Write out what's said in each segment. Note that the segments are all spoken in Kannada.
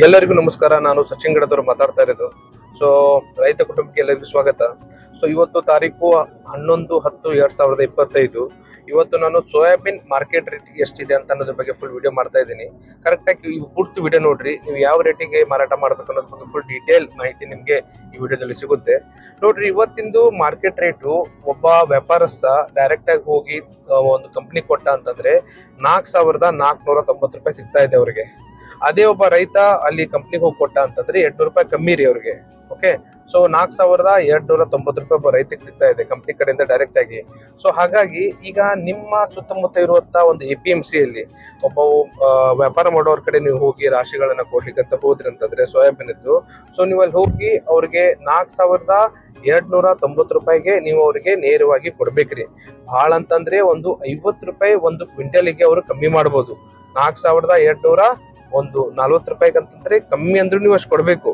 ಎಲ್ಲರಿಗೂ ನಮಸ್ಕಾರ. ನಾನು ಸಚಿನ್ ಗಡದವರು ಮಾತಾಡ್ತಾ ಇರೋದು. ಸೊ ರೈತ ಕುಟುಂಬಕ್ಕೆ ಎಲ್ಲರಿಗೂ ಸ್ವಾಗತ. ಸೊ ಇವತ್ತು ತಾರೀಕು 11/10/2025. ಇವತ್ತು ನಾನು ಸೋಯಾಬೀನ್ ಮಾರ್ಕೆಟ್ ರೇಟ್ ಎಷ್ಟಿದೆ ಅಂತ ಅನ್ನೋದ್ರ ಬಗ್ಗೆ ಫುಲ್ ವಿಡಿಯೋ ಮಾಡ್ತಾ ಇದ್ದೀನಿ. ಕರೆಕ್ಟಾಗಿ ಈ ಪೂರ್ತಿ ವಿಡಿಯೋ ನೋಡ್ರಿ. ನೀವು ಯಾವ ರೇಟಿಗೆ ಮಾರಾಟ ಮಾಡ್ಬೇಕು ಅನ್ನೋದ್ರ ಬಗ್ಗೆ ಫುಲ್ ಡೀಟೇಲ್ ಮಾಹಿತಿ ನಿಮಗೆ ಈ ವಿಡಿಯೋದಲ್ಲಿ ಸಿಗುತ್ತೆ. ನೋಡ್ರಿ, ಇವತ್ತಿಂದು ಮಾರ್ಕೆಟ್ ರೇಟು ಒಬ್ಬ ವ್ಯಾಪಾರಸ್ಥ ಡೈರೆಕ್ಟ್ ಆಗಿ ಹೋಗಿ ಒಂದು ಕಂಪ್ನಿ ಕೊಟ್ಟ ಅಂತಂದ್ರೆ 4,490 ರೂಪಾಯಿ ಸಿಗ್ತಾ ಇದೆ ಅವ್ರಿಗೆ. ಅದೇ ಒಬ್ಬ ರೈತ ಅಲ್ಲಿ ಕಂಪ್ನಿಗೆ ಹೋಗಿ ಕೊಟ್ಟ ಅಂತಂದ್ರೆ 800 ರೂಪಾಯಿ ಕಮ್ಮಿ ರೀ ಅವ್ರಿಗೆ. ಓಕೆ, ಸೊ 4,290 ರೂಪಾಯಿ ಒಬ್ಬ ರೈತಕ್ಕೆ ಸಿಗ್ತಾ ಇದೆ ಕಂಪ್ನಿ ಕಡೆಯಿಂದ ಡೈರೆಕ್ಟ್ ಆಗಿ. ಸೊ ಹಾಗಾಗಿ ಈಗ ನಿಮ್ಮ ಸುತ್ತಮುತ್ತ ಇರುವಂತ ಒಂದು APMC ಅಲ್ಲಿ ಒಬ್ಬ ವ್ಯಾಪಾರ ಮಾಡೋರ್ ಕಡೆ ನೀವು ಹೋಗಿ ರಾಶಿಗಳನ್ನ ಕೊಡ್ಲಿಕ್ಕೆ ಅಂತ ಹೋದ್ರಿ ಅಂತಂದ್ರೆ ಸೋಯಾಬೀನ್ ಇದ್ದು, ಸೊ ನೀವು ಅಲ್ಲಿ ಹೋಗಿ ಅವ್ರಿಗೆ 4,290 ರೂಪಾಯಿಗೆ ನೀವು ಅವ್ರಿಗೆ ನೇರವಾಗಿ ಕೊಡ್ಬೇಕ್ರಿ. ಭಾಳ ಅಂತಂದ್ರೆ ಒಂದು 50 ರೂಪಾಯಿ ಒಂದು ಕ್ವಿಂಟಲಿಗೆ ಅವರು ಕಮ್ಮಿ ಮಾಡ್ಬೋದು. 4,240 ರೂಪಾಯಿಗೆ ಅಂತಂದ್ರೆ ಕಮ್ಮಿ ಅಂದ್ರೂ ನೀವು ಅಷ್ಟು ಕೊಡ್ಬೇಕು.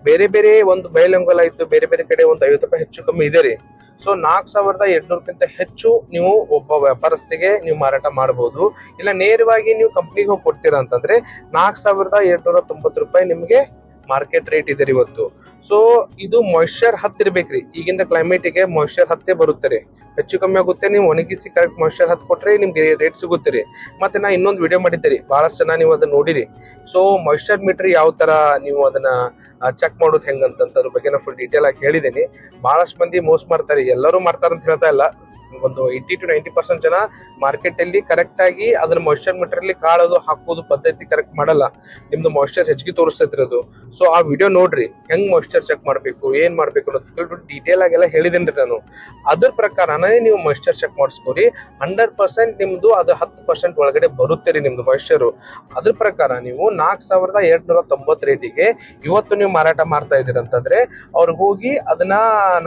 ಬೇರೆ ಬೇರೆ ಒಂದು ಬೈಲಂಗಲ್ ಆಯ್ತು, ಬೇರೆ ಬೇರೆ ಕಡೆ ಒಂದು 50 ರೂಪಾಯಿ ಹೆಚ್ಚು ಕಮ್ಮಿ ಇದೆ ರೀ. ಸೊ 4,200ಕ್ಕಿಂತ ಹೆಚ್ಚು ನೀವು ಒಬ್ಬ ವ್ಯಾಪಾರಸ್ಥಿಗೆ ನೀವು ಮಾರಾಟ ಮಾಡಬಹುದು. ಇಲ್ಲ ನೇರವಾಗಿ ನೀವು ಕಂಪ್ನಿಗೆ ಹೋಗಿ ಕೊಡ್ತೀರಾ ಅಂತಂದ್ರೆ 4,290 ರೂಪಾಯಿ ನಿಮ್ಗೆ ಮಾರ್ಕೆಟ್ ರೇಟ್ ಇದೆ ರೀ ಇವತ್ತು. ಸೊ ಇದು ಮಾಯಿಶ್ಚರ್ ಹತ್ತಿರ್ಬೇಕ್ರಿ. ಈಗಿನ ಕ್ಲೈಮೇಟಿಗೆ ಮಾಯಿಶ್ಚರ್ ಹತ್ತೇ ಬರುತ್ತೆ ರೀ. ಹೆಚ್ಚು ಕಮ್ಮಿ ಆಗುತ್ತೆ. ನೀವು ಒಣಗಿಸಿ ಕರೆಕ್ಟ್ ಮಾಯಿಶ್ಚರ್ ಹತ್ತು ಕೊಟ್ರೆ ನಿಮ್ಗೆ ರೇಟ್ ಸಿಗುತ್ತೆ ರೀ. ಮತ್ತೆ ನಾ ಇನ್ನೊಂದು ವಿಡಿಯೋ ಮಾಡಿದ್ದೆ ರೀ, ಬಹಳಷ್ಟು ಜನ ನೀವು ಅದನ್ನ ನೋಡಿರಿ. ಸೊ ಮಾಯಿಶ್ಚರ್ ಮೀಟರ್ ಯಾವ ತರ ನೀವು ಅದನ್ನ ಚೆಕ್ ಮಾಡೋದು ಹೆಂಗಂತದ್ರ ಬಗ್ಗೆ ನಾ ಫುಲ್ ಡೀಟೇಲ್ ಆಗಿ ಹೇಳಿದ್ದೀನಿ. ಬಹಳಷ್ಟು ಮಂದಿ ಮೋಸ ಮಾಡ್ತಾರೆ. ಎಲ್ಲರೂ ಮಾಡ್ತಾರ ಅಂತ ಹೇಳ್ತಾ ಇಲ್ಲ, ಒಂದು 80 to 90% ಜನ ಮಾರ್ಕೆಟ್ ಅಲ್ಲಿ ಕರೆಕ್ಟ್ ಆಗಿ ಅದನ್ನ ಮಾಯಿಶ್ಚರ್ ಮೀಟರ್ ಅಲ್ಲಿ ಕಾಳೋದು ಹಾಕೋದು ಪದ್ಧತಿ ಕರೆಕ್ಟ್ ಮಾಡಲ್ಲ. ನಿಮ್ದು ಮಾಯಿಶ್ಚರ್ ಹೆಚ್ಚಿಗೆ ತೋರಿಸ್ತೈತ್ರಿ ಅದು. ಸೊ ಆ ವಿಡಿಯೋ ನೋಡ್ರಿ, ಹೆಂಗ್ ಮಾಯಿಶ್ಚರ್ ಚೆಕ್ ಮಾಡ್ಬೇಕು, ಏನ್ ಮಾಡ್ಬೇಕು ಅನ್ನೋದು ಡೀಟೇಲ್ ಆಗೆಲ್ಲ ಹೇಳಿದೇನ್ರಿ ನಾನು. ಅದ್ರ ಪ್ರಕಾರನೇ ನೀವು ಮಾಯಿಶ್ಚರ್ ಚೆಕ್ ಮಾಡಿಸ್ಕೋರಿ. 100% ನಿಮ್ದು ಅದು 10% ಒಳಗಡೆ ಬರುತ್ತೆ ರೀ ನಿಮ್ದು ಮಾಯಿಶ್ಚರ್. ಅದ್ರ ಪ್ರಕಾರ ನೀವು 4,290 ರೇಟಿಗೆ ಇವತ್ತು ನೀವು ಮಾರಾಟ ಮಾಡ್ತಾ ಇದೀರ ಅಂತಂದ್ರೆ ಅವ್ರಿಗೆ ಹೋಗಿ ಅದನ್ನ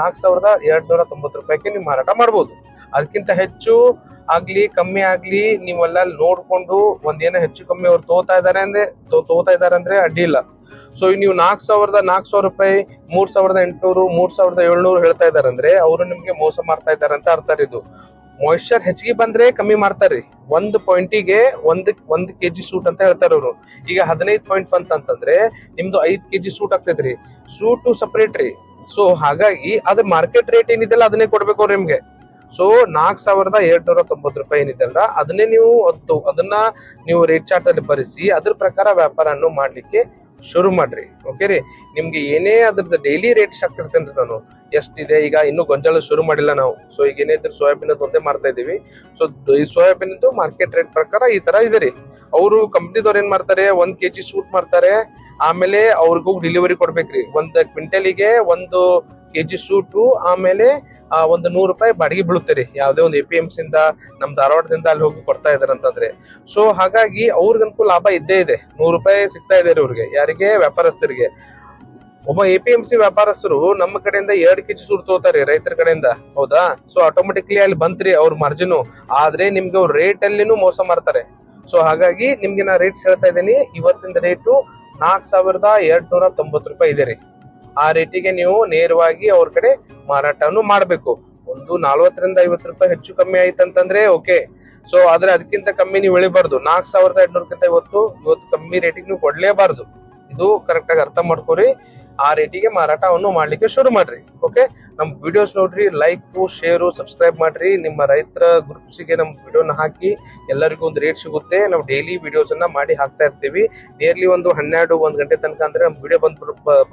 4,290 ರೂಪಾಯಿಗೆ ನೀವು ಮಾರಾಟ ಮಾಡ್ಬೋದು. ಅದಕ್ಕಿಂತ ಹೆಚ್ಚು ಆಗ್ಲಿ ಕಮ್ಮಿ ಆಗ್ಲಿ ನೀವೆಲ್ಲ ನೋಡ್ಕೊಂಡು ಒಂದೇನೋ ಹೆಚ್ಚು ಕಮ್ಮಿ ಅವ್ರು ತಗೋತಾ ಇದಾರೆ ಅಂದ್ರೆ ಅಡ್ಡಿ ಇಲ್ಲ. ಸೊ ನೀವು 4,000 ರೂಪಾಯಿ 3,800 3,700 ಹೇಳ್ತಾ ಇದಾರೆ ಅಂದ್ರೆ ಅವರು ನಿಮ್ಗೆ ಮೋಸ ಮಾಡ್ತಾ ಇದಾರೆ ಅಂತ ಅರ್ಥ. ಇದು ಮಾಯಿಶ್ಚರ್ ಹೆಚ್ಚಿಗೆ ಬಂದ್ರೆ ಕಮ್ಮಿ ಮಾಡ್ತಾರ್ರಿ. ಒಂದು ಪಾಯಿಂಟಿಗೆ ಒಂದ್ kg ಸೂಟ್ ಅಂತ ಹೇಳ್ತಾರ ಅವ್ರು. ಈಗ 15 ಪಾಯಿಂಟ್ ಬಂತಂತಂದ್ರೆ ನಿಮ್ದು 5 kg ಸೂಟ್ ಆಗ್ತೈತ್ರಿ. ಸೂಟು ಸಪರೇಟ್ ರೀ. ಸೊ ಹಾಗಾಗಿ ಅದ್ರ ಮಾರ್ಕೆಟ್ ರೇಟ್ ಏನಿದೆಲ್ಲ ಅದನ್ನೇ ಕೊಡ್ಬೇಕು ಅವ್ರು ನಿಮ್ಗೆ. ಸೊ 4,290 ರೂಪಾಯಿ ಏನಿದೆಲ್ಲ ಅದನ್ನೇ ನೀವು ಅದನ್ನ ನೀವು ರೇಟ್ ಚಾರ್ಟ್ ಅಲ್ಲಿ ಬರೆಸಿ ಅದ್ರ ಪ್ರಕಾರ ವ್ಯಾಪಾರವನ್ನು ಮಾಡ್ಲಿಕ್ಕೆ ಶುರು ಮಾಡ್ರಿ. ಓಕೆ ರೀ, ನಿಮ್ಗೆ ಏನೇ ಅದ್ರದ್ದು ಡೈಲಿ ರೇಟ್ ಹಾಕಿರ್ತೇನ್ರಿ ನಾನು ಎಷ್ಟಿದೆ. ಈಗ ಇನ್ನೂ ಗೊಂಜಾಳ ಶುರು ಮಾಡಿಲ್ಲ ನಾವು. ಸೊ ಈಗ ಏನಿದ್ರೆ ಸೋಯಾಬೀನ್ ಒಂದೇ ಮಾಡ್ತಾ ಇದೀವಿ. ಸೊ ಈ ಸೋಯಾಬೀನ್ ಮಾರ್ಕೆಟ್ ರೇಟ್ ಪ್ರಕಾರ ಈ ತರ ಇದೆ ರೀ. ಅವರು ಕಂಪ್ನಿದವ್ರು ಏನ್ ಮಾಡ್ತಾರೆ, 1 kg ಸೂಟ್ ಮಾಡ್ತಾರೆ. ಆಮೇಲೆ ಅವ್ರಿಗೂ ಡೆಲಿವರಿ ಕೊಡ್ಬೇಕ್ರಿ. 1 ಕ್ವಿಂಟಲಿಗೆ 1 kg ಸೂಟು. ಆಮೇಲೆ ಒಂದು 100 ರೂಪಾಯಿ ಬಾಡಿಗೆ ಬೀಳುತ್ತೆ ರೀ. ಯಾವ್ದೇ ಒಂದು APMC ಇಂದ ನಮ್ ಧಾರವಾಡದಿಂದ ಅಲ್ಲಿ ಹೋಗಿ ಕೊಡ್ತಾ ಇದಾರೆ ಅಂತಂದ್ರೆ. ಸೊ ಹಾಗಾಗಿ ಅವ್ರಿಗಂತೂ ಲಾಭ ಇದ್ದೇ ಇದೆ. 100 ರೂಪಾಯಿ ಸಿಗ್ತಾ ಇದೆ ರೀ ಅವ್ರಿಗೆ. ಯಾರಿಗೆ? ವ್ಯಾಪಾರಸ್ಥರಿಗೆ. ಒಬ್ಬ APMC ವ್ಯಾಪಾರಸ್ಥರು ನಮ್ಮ ಕಡೆಯಿಂದ 2 kg ಸೂಟ್ ತಗೋತಾರೆ ರೈತರ ಕಡೆಯಿಂದ, ಹೌದಾ? ಸೊ ಆಟೋಮೆಟಿಕ್ಲಿ ಅಲ್ಲಿ ಬಂತ್ರಿ ಅವ್ರ ಮಾರ್ಜಿನ್. ಆದ್ರೆ ನಿಮ್ಗೆ ಅವ್ರ ರೇಟ್ ಅಲ್ಲಿನೂ ಮೋಸ ಮಾಡ್ತಾರೆ. ಸೊ ಹಾಗಾಗಿ ನಿಮ್ಗೆ ನಾ ರೇಟ್ಸ್ ಹೇಳ್ತಾ ಇದ್ದೀನಿ. ಇವತ್ತಿನ ರೇಟು 4,290 ರೂಪಾಯಿ ಇದೆ ರೀ. ಆ ರೇಟಿಗೆ ನೀವು ನೇರವಾಗಿ ಅವ್ರ ಕಡೆ ಮಾರಾಟವನ್ನು ಮಾಡ್ಬೇಕು. ಒಂದು 40ರಿಂದ 50 ರೂಪಾಯಿ ಹೆಚ್ಚು ಕಮ್ಮಿ ಆಯ್ತಂತಂದ್ರೆ ಓಕೆ. ಸೊ ಆದ್ರೆ ಅದಕ್ಕಿಂತ ಕಮ್ಮಿ ನೀವು ಇಳಿಬಾರ್ದು. 4,800ಕ್ಕಿಂತ ಇವತ್ತು ಕಮ್ಮಿ ರೇಟಿಗೆ ನೀವು ಕೊಡ್ಲೇಬಾರ್ದು. ಇದು ಕರೆಕ್ಟ್ ಆಗಿ ಅರ್ಥ ಮಾಡ್ಕೊರಿ. ಆ ರೇಟಿಗೆ ಮಾರಾಟವನ್ನು ಮಾಡ್ಲಿಕ್ಕೆ ಶುರು ಮಾಡ್ರಿ. ಓಕೆ, ನಮ್ ವಿಡಿಯೋಸ್ ನೋಡ್ರಿ, ಲೈಕ್ ಶೇರು ಸಬ್ಸ್ಕ್ರೈಬ್ ಮಾಡ್ರಿ. ನಿಮ್ಮ ರೈತರ ಗ್ರೂಪ್ಸಿಗೆ ನಮ್ ವಿಡಿಯೋನ ಹಾಕಿ ಎಲ್ಲರಿಗೂ ಒಂದು ರೇಟ್ ಸಿಗುತ್ತೆ. ನಾವು ಡೈಲಿ ವಿಡಿಯೋಸ್ ಅನ್ನ ಮಾಡಿ ಹಾಕ್ತಾ ಇರ್ತೀವಿ. ನಿಯರ್ಲಿ ಒಂದು 12-1 ಗಂಟೆ ತನಕ ಅಂದ್ರೆ ನಮ್ ವಿಡಿಯೋ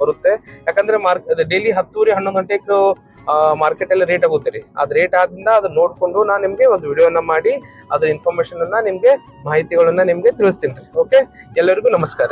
ಬರುತ್ತೆ. ಯಾಕಂದ್ರೆ ಡೈಲಿ 10-11 ಗಂಟೆಗೆ ಮಾರ್ಕೆಟ್ ಅಲ್ಲಿ ರೇಟ್ ಆಗುತ್ತೆ ರೀ. ಅದ್ ರೇಟ್ ಆದ್ರಿಂದ ಅದನ್ನ ನೋಡ್ಕೊಂಡು ನಾನು ನಿಮ್ಗೆ ಒಂದು ವಿಡಿಯೋನ ಮಾಡಿ ಅದ್ರ ಇನ್ಫಾರ್ಮೇಶನ್ ಅನ್ನ ನಿಮ್ಗೆ ಮಾಹಿತಿಗಳನ್ನ ನಿಮ್ಗೆ ತಿಳಿಸ್ತೀನಿ ರೀ. ಓಕೆ, ಎಲ್ಲರಿಗೂ ನಮಸ್ಕಾರ.